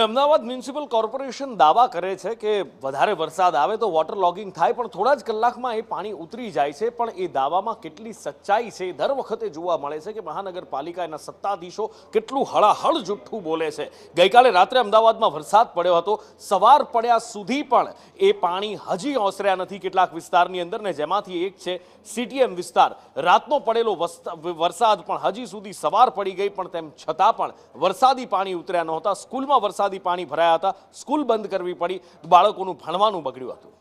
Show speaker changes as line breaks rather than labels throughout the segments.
Ahmedabad municipal corporation દાવા કરે છે કે વધારે વરસાદ આવે તો વોટર લોગિંગ થાય, પણ થોડા જ કલાકમાં એ પાણી ઉતરી જાય છે. પણ એ દાવામાં કેટલી સચ્ચાઈ છે દર વખતે જોવા મળે છે કે મહાનગરપાલિકાના સત્તાધીશો કેટલું હળાહળ જુઠ્ઠું બોલે છે. ગઈકાલે રાત્રે અમદાવાદમાં વરસાદ પડ્યો હતો, સવાર પડ્યા સુધી પણ એ પાણી હજી ઓસર્યા નથી કેટલાક વિસ્તારની અંદર, ને જેમાંથી એક છે સીટીએમ વિસ્તાર. રાતનો પડેલો વરસાદ પણ હજી સુધી સવાર પડી ગઈ, પણ તેમ છતાં પણ વરસાદી પાણી ઉતર્યા નહોતા. સ્કૂલમાં વરસાદી પાણી ભરાયા હતા, સ્કૂલ બંધ કરવી પડી, બાળકોનું ભણવાનું બગડ્યું હતું.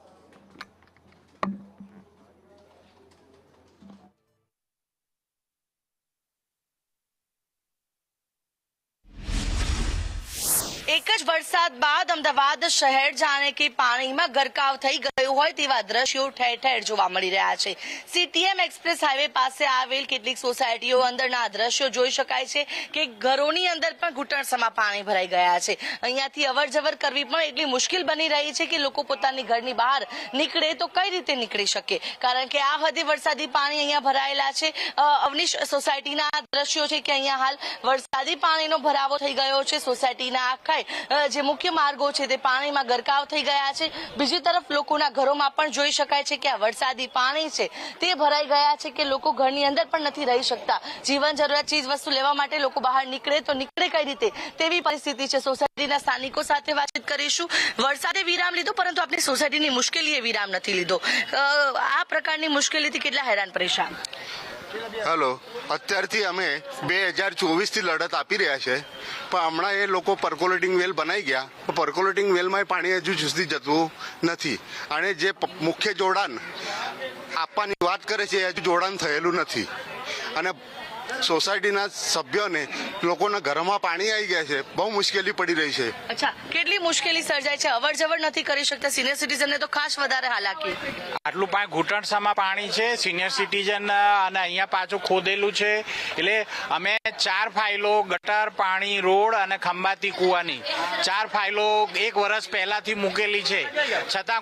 એક જ વરસાદ બાદ અમદાવાદ શહેર જાણે કે પાણીમાં ગરકાવ થઈ ગયું હોય તેવા દ્રશ્યો ઠેર ઠેર જોવા મળી રહ્યા છે. સીટીએમ એક્સપ્રેસ હાઈવે પાસે આવેલ કેટલીક સોસાયટીઓ અંદરના દ્રશ્યો જોઈ શકાય છે કે ઘરોની અંદર પણ ઘૂંટણસમાં પાણી ભરાઈ ગયા છે. અહીંયાથી અવર જવર કરવી પણ એટલી મુશ્કેલ બની રહી છે કે લોકો પોતાની ઘરની બહાર નીકળે તો કઈ રીતે નીકળી શકે, કારણ કે આ હદે વરસાદી પાણી અહીંયા ભરાયેલા છે. અવનીશ સોસાયટીના દ્રશ્યો છે કે અહીંયા હાલ વરસાદી પાણીનો ભરાવો થઈ ગયો છે. સોસાયટીના આખા જે મુખ્ય માર્ગો છે તે પાણીમાં ગરકાવ થઈ ગયા છે. બીજી તરફ લોકોના ઘરોમાં પણ જોઈ શકાય છે કે આ વરસાદી પાણી છે તે ભરાઈ ગયા છે કે લોકો ઘરની અંદર પણ નથી રહી શકતા. જીવન જરૂરિયાત ચીજ વસ્તુ લેવા માટે લોકો બહાર નીકળે તો નીકળે કઈ રીતે તેવી પરિસ્થિતિ છે. સોસાયટીના સ્થાનિકો સાથે વાતચીત કરીશું. વરસાદે વિરામ લીધો, પરંતુ આપણી સોસાયટીની મુશ્કેલીએ વિરામ નથી લીધો. આ પ્રકારની મુશ્કેલીથી કેટલા હેરાન પરેશાન?
હેલો, અત્યારથી અમે 2024થી લડત આપી રહ્યા છે, પણ હમણાં એ લોકો પર્કોલેટિંગ વેલ બનાવી ગયા, પર્કોલેટિંગ વેલમાં પાણી હજુ સુધી જતું નથી. અને જે મુખ્ય જોડાણ આપવાની વાત કરે છે એ હજુ જોડાણ થયેલું નથી. અને સોસાયટીના સભ્યોને લોકોના ઘરમાં પાણી આવી ગયા છે, બહુ મુશ્કેલી પડી રહી છે.
અચ્છા, કેટલી મુશ્કેલી સર્જાય છે? અવર જવર નથી કરી શકતા. સિનિયર સિટીઝનને તો ખાસ વધારે હાલાકી.
આટલું ઘૂંટણસામાં પાણી છે સિનિયર સિટીઝન, અને અહીંયા પાછું ખોદેલું છે. એટલે અમે 4 ફાઇલો ગટર, પાણી, રોડ અને ખંભાતી કુવાની 4 ફાઇલો 1 વર્ષ પહેલાથી મૂકેલી છે, છતાં